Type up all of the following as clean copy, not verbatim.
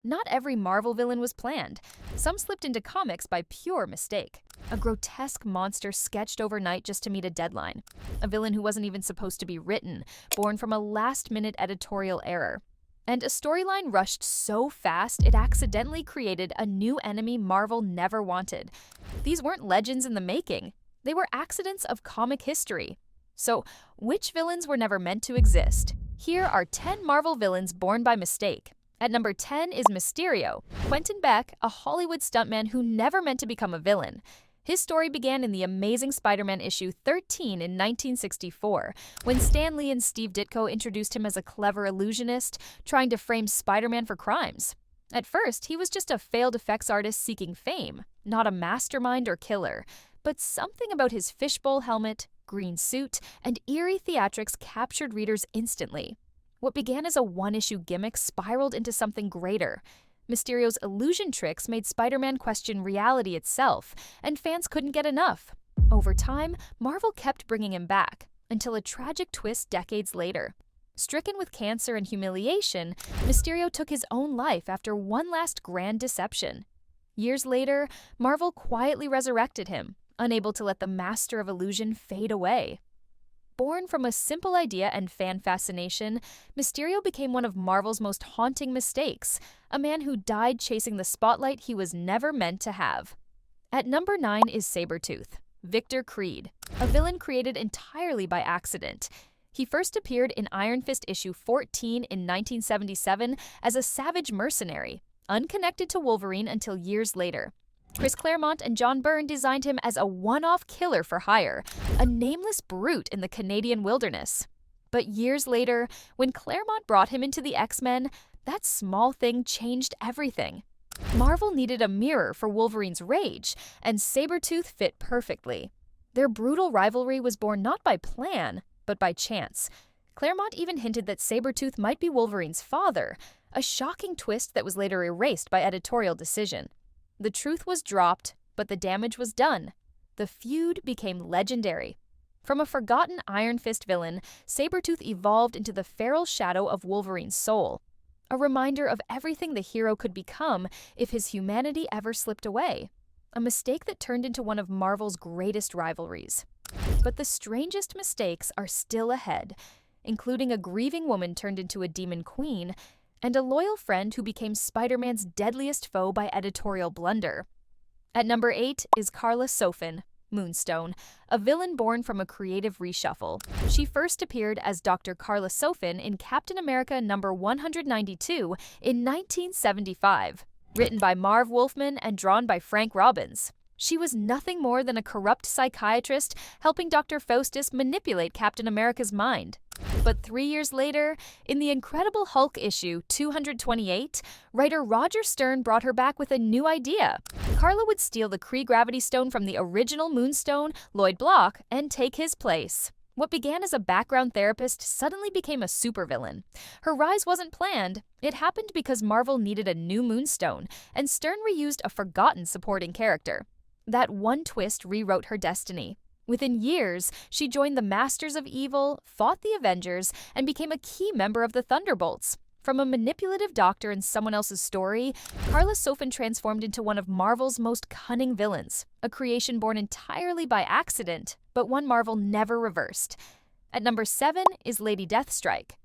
Not every Marvel villain was planned. Some slipped into comics by pure mistake. A grotesque monster sketched overnight just to meet a deadline. A villain who wasn't even supposed to be written, born from a last-minute editorial error. And a storyline rushed so fast it accidentally created a new enemy Marvel never wanted. These weren't legends in the making. They were accidents of comic history. So, which villains were never meant to exist? Here are 10 Marvel villains born by mistake. At number 10 is Mysterio, Quentin Beck, a Hollywood stuntman who never meant to become a villain. His story began in the Amazing Spider-Man issue 13 in 1964, when Stan Lee and Steve Ditko introduced him as a clever illusionist, trying to frame Spider-Man for crimes. At first, he was just a failed effects artist seeking fame, not a mastermind or killer. But something about his fishbowl helmet, green suit, and eerie theatrics captured readers instantly. What began as a one-issue gimmick spiraled into something greater. Mysterio's illusion tricks made Spider-Man question reality itself, and fans couldn't get enough. Over time, Marvel kept bringing him back, until a tragic twist decades later. Stricken with cancer and humiliation, Mysterio took his own life after one last grand deception. Years later, Marvel quietly resurrected him, unable to let the master of illusion fade away. Born from a simple idea and fan fascination, Mysterio became one of Marvel's most haunting mistakes, a man who died chasing the spotlight he was never meant to have. At number 9 is Sabretooth, Victor Creed, a villain created entirely by accident. He first appeared in Iron Fist issue 14 in 1977 as a savage mercenary, unconnected to Wolverine until years later. Chris Claremont and John Byrne designed him as a one-off killer for hire, a nameless brute in the Canadian wilderness. But years later, when Claremont brought him into the X-Men, that small thing changed everything. Marvel needed a mirror for Wolverine's rage, and Sabretooth fit perfectly. Their brutal rivalry was born not by plan, but by chance. Claremont even hinted that Sabretooth might be Wolverine's father, a shocking twist that was later erased by editorial decision. The truth was dropped, but the damage was done. The feud became legendary. From a forgotten Iron Fist villain, Sabretooth evolved into the feral shadow of Wolverine's soul, a reminder of everything the hero could become if his humanity ever slipped away. A mistake that turned into one of Marvel's greatest rivalries. But the strangest mistakes are still ahead, including a grieving woman turned into a demon queen, and a loyal friend who became Spider-Man's deadliest foe by editorial blunder. At number 8 is Karla Sofin, Moonstone, a villain born from a creative reshuffle. She first appeared as Dr. Karla Sofin in Captain America number 192 in 1975, written by Marv Wolfman and drawn by Frank Robbins. She was nothing more than a corrupt psychiatrist helping Dr. Faustus manipulate Captain America's mind. But 3 years later, in the Incredible Hulk issue 228, writer Roger Stern brought her back with a new idea. Karla would steal the Kree Gravity Stone from the original Moonstone, Lloyd Block, and take his place. What began as a background therapist suddenly became a supervillain. Her rise wasn't planned. It happened because Marvel needed a new Moonstone, and Stern reused a forgotten supporting character. That one twist rewrote her destiny. Within years, she joined the Masters of Evil, fought the Avengers, and became a key member of the Thunderbolts. From a manipulative doctor in someone else's story, Karla Sofin transformed into one of Marvel's most cunning villains, a creation born entirely by accident, but one Marvel never reversed. At number 7 is Lady Deathstrike,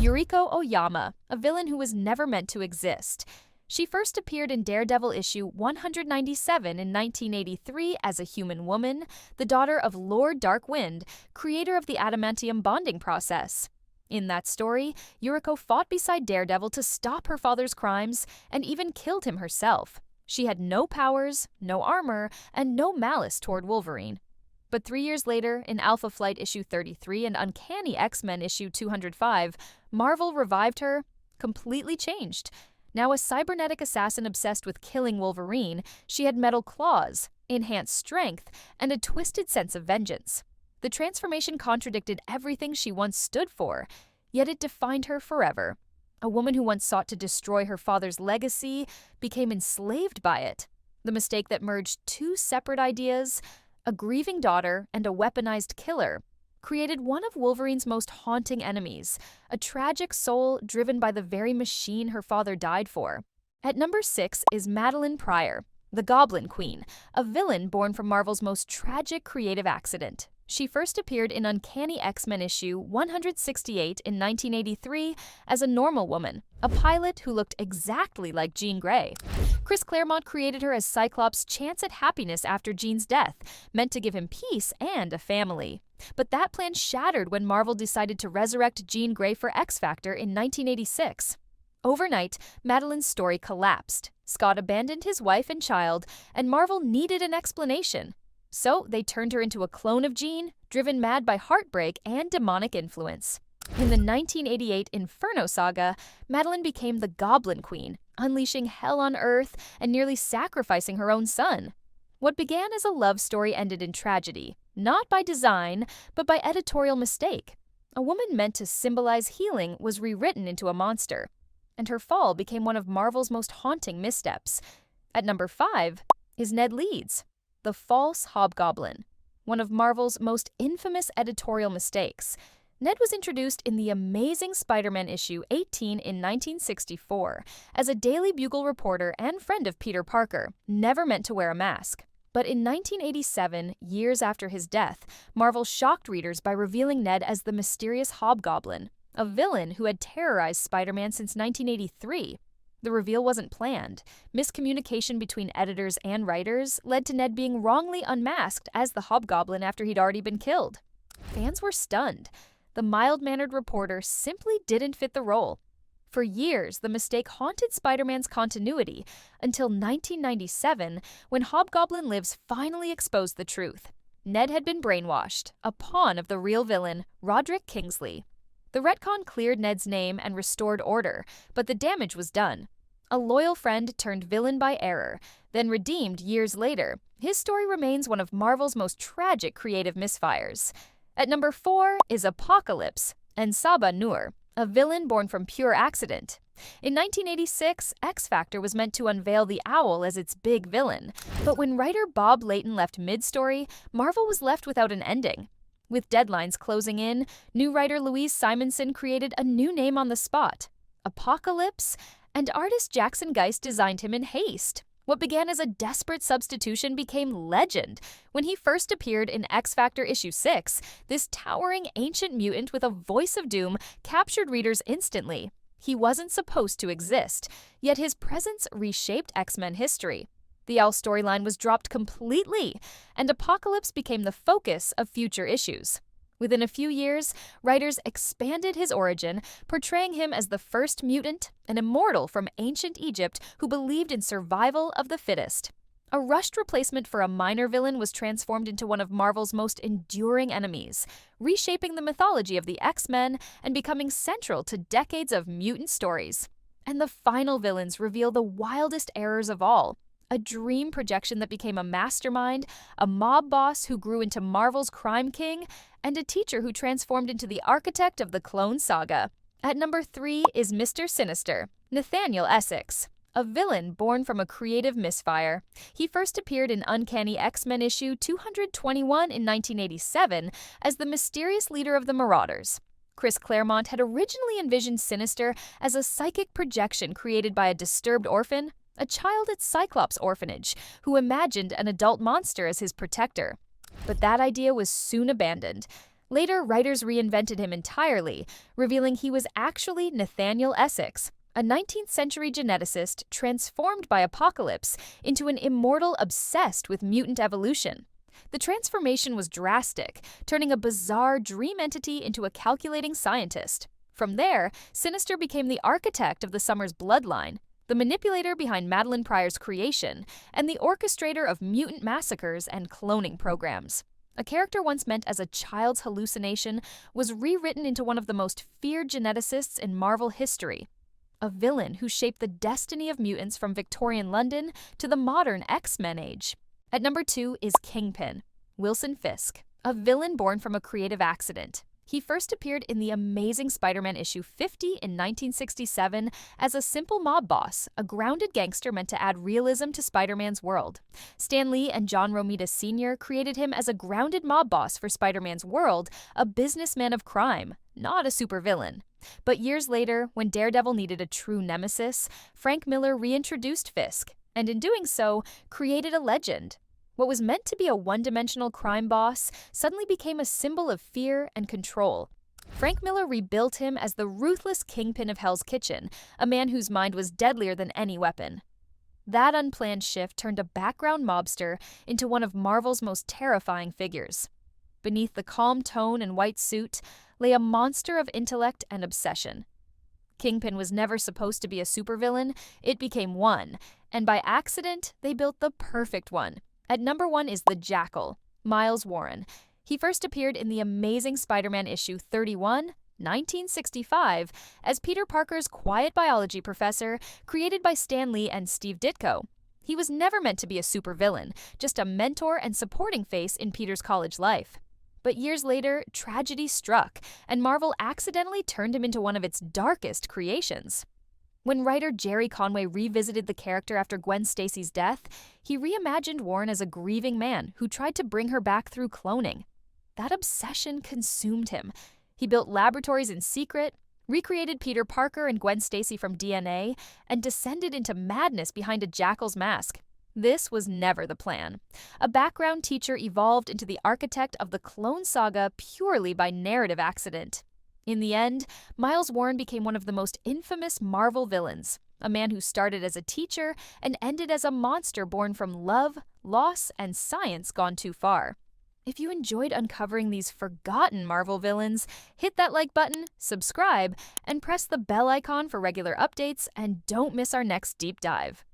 Yuriko Oyama, a villain who was never meant to exist. She first appeared in Daredevil issue 197 in 1983 as a human woman, the daughter of Lord Darkwind, creator of the adamantium bonding process. In that story, Yuriko fought beside Daredevil to stop her father's crimes and even killed him herself. She had no powers, no armor, and no malice toward Wolverine. But 3 years later, in Alpha Flight issue 33 and Uncanny X-Men issue 205, Marvel revived her, completely changed. Now a cybernetic assassin obsessed with killing Wolverine, she had metal claws, enhanced strength, and a twisted sense of vengeance. The transformation contradicted everything she once stood for, yet it defined her forever. A woman who once sought to destroy her father's legacy became enslaved by it. The mistake that merged two separate ideas, a grieving daughter and a weaponized killer, created one of Wolverine's most haunting enemies, a tragic soul driven by the very machine her father died for. At number 6 is Madeline Pryor, the Goblin Queen, a villain born from Marvel's most tragic creative accident. She first appeared in Uncanny X-Men issue 168 in 1983 as a normal woman, a pilot who looked exactly like Jean Grey. Chris Claremont created her as Cyclops' chance at happiness after Jean's death, meant to give him peace and a family. But that plan shattered when Marvel decided to resurrect Jean Grey for X-Factor in 1986. Overnight, Madeline's story collapsed. Scott abandoned his wife and child, and Marvel needed an explanation. So they turned her into a clone of Jean, driven mad by heartbreak and demonic influence. In the 1988 Inferno saga, Madeline became the Goblin Queen, unleashing hell on Earth and nearly sacrificing her own son. What began as a love story ended in tragedy, not by design, but by editorial mistake. A woman meant to symbolize healing was rewritten into a monster, and her fall became one of Marvel's most haunting missteps. At number 5 is Ned Leeds, the false Hobgoblin, one of Marvel's most infamous editorial mistakes. Ned was introduced in the Amazing Spider-Man issue 18 in 1964 as a Daily Bugle reporter and friend of Peter Parker, never meant to wear a mask. But in 1987, years after his death, Marvel shocked readers by revealing Ned as the mysterious Hobgoblin, a villain who had terrorized Spider-Man since 1983. The reveal wasn't planned. Miscommunication between editors and writers led to Ned being wrongly unmasked as the Hobgoblin after he'd already been killed. Fans were stunned. The mild-mannered reporter simply didn't fit the role. For years, the mistake haunted Spider-Man's continuity until 1997, when Hobgoblin Lives finally exposed the truth. Ned had been brainwashed, a pawn of the real villain, Roderick Kingsley. The retcon cleared Ned's name and restored order, but the damage was done. A loyal friend turned villain by error, then redeemed years later. His story remains one of Marvel's most tragic creative misfires. At number 4 is Apocalypse and Saba Noor, a villain born from pure accident. In 1986, X-Factor was meant to unveil the Owl as its big villain, but when writer Bob Layton left mid-story, Marvel was left without an ending. With deadlines closing in, new writer Louise Simonson created a new name on the spot, Apocalypse, and artist Jackson Geist designed him in haste. What began as a desperate substitution became legend. When he first appeared in X-Factor issue 6, this towering ancient mutant with a voice of doom captured readers instantly. He wasn't supposed to exist, yet his presence reshaped X-Men history. The Owl storyline was dropped completely, and Apocalypse became the focus of future issues. Within a few years, writers expanded his origin, portraying him as the first mutant, an immortal from ancient Egypt who believed in survival of the fittest. A rushed replacement for a minor villain was transformed into one of Marvel's most enduring enemies, reshaping the mythology of the X-Men and becoming central to decades of mutant stories. And the final villains reveal the wildest errors of all. A dream projection that became a mastermind, a mob boss who grew into Marvel's crime king, and a teacher who transformed into the architect of the Clone Saga. At number 3 is Mr. Sinister, Nathaniel Essex, a villain born from a creative misfire. He first appeared in Uncanny X-Men issue 221 in 1987 as the mysterious leader of the Marauders. Chris Claremont had originally envisioned Sinister as a psychic projection created by a disturbed orphan, a child at Cyclops' orphanage, who imagined an adult monster as his protector. But that idea was soon abandoned. Later, writers reinvented him entirely, revealing he was actually Nathaniel Essex, a 19th century geneticist transformed by Apocalypse into an immortal obsessed with mutant evolution. The transformation was drastic, turning a bizarre dream entity into a calculating scientist. From there, Sinister became the architect of the Summers bloodline, the manipulator behind Madeline Pryor's creation, and the orchestrator of mutant massacres and cloning programs. A character once meant as a child's hallucination was rewritten into one of the most feared geneticists in Marvel history. A villain who shaped the destiny of mutants from Victorian London to the modern X-Men age. At number 2 is Kingpin, Wilson Fisk, a villain born from a creative accident. He first appeared in the Amazing Spider-Man issue 50 in 1967 as a simple mob boss, a grounded gangster meant to add realism to Spider-Man's world. Stan Lee and John Romita Sr. created him as a grounded mob boss for Spider-Man's world, a businessman of crime, not a supervillain. But years later, when Daredevil needed a true nemesis, Frank Miller reintroduced Fisk, and in doing so, created a legend. What was meant to be a one-dimensional crime boss suddenly became a symbol of fear and control. Frank Miller rebuilt him as the ruthless Kingpin of Hell's Kitchen, a man whose mind was deadlier than any weapon. That unplanned shift turned a background mobster into one of Marvel's most terrifying figures. Beneath the calm tone and white suit lay a monster of intellect and obsession. Kingpin was never supposed to be a supervillain, it became one, and by accident, they built the perfect one. At number 1 is the Jackal, Miles Warren. He first appeared in the Amazing Spider-Man issue 31, 1965, as Peter Parker's quiet biology professor, created by Stan Lee and Steve Ditko. He was never meant to be a supervillain, just a mentor and supporting face in Peter's college life. But years later, tragedy struck, and Marvel accidentally turned him into one of its darkest creations. When writer Jerry Conway revisited the character after Gwen Stacy's death, he reimagined Warren as a grieving man who tried to bring her back through cloning. That obsession consumed him. He built laboratories in secret, recreated Peter Parker and Gwen Stacy from DNA, and descended into madness behind a Jackal's mask. This was never the plan. A background teacher evolved into the architect of the Clone Saga purely by narrative accident. In the end, Miles Warren became one of the most infamous Marvel villains, a man who started as a teacher and ended as a monster born from love, loss, and science gone too far. If you enjoyed uncovering these forgotten Marvel villains, hit that like button, subscribe, and press the bell icon for regular updates, and don't miss our next deep dive.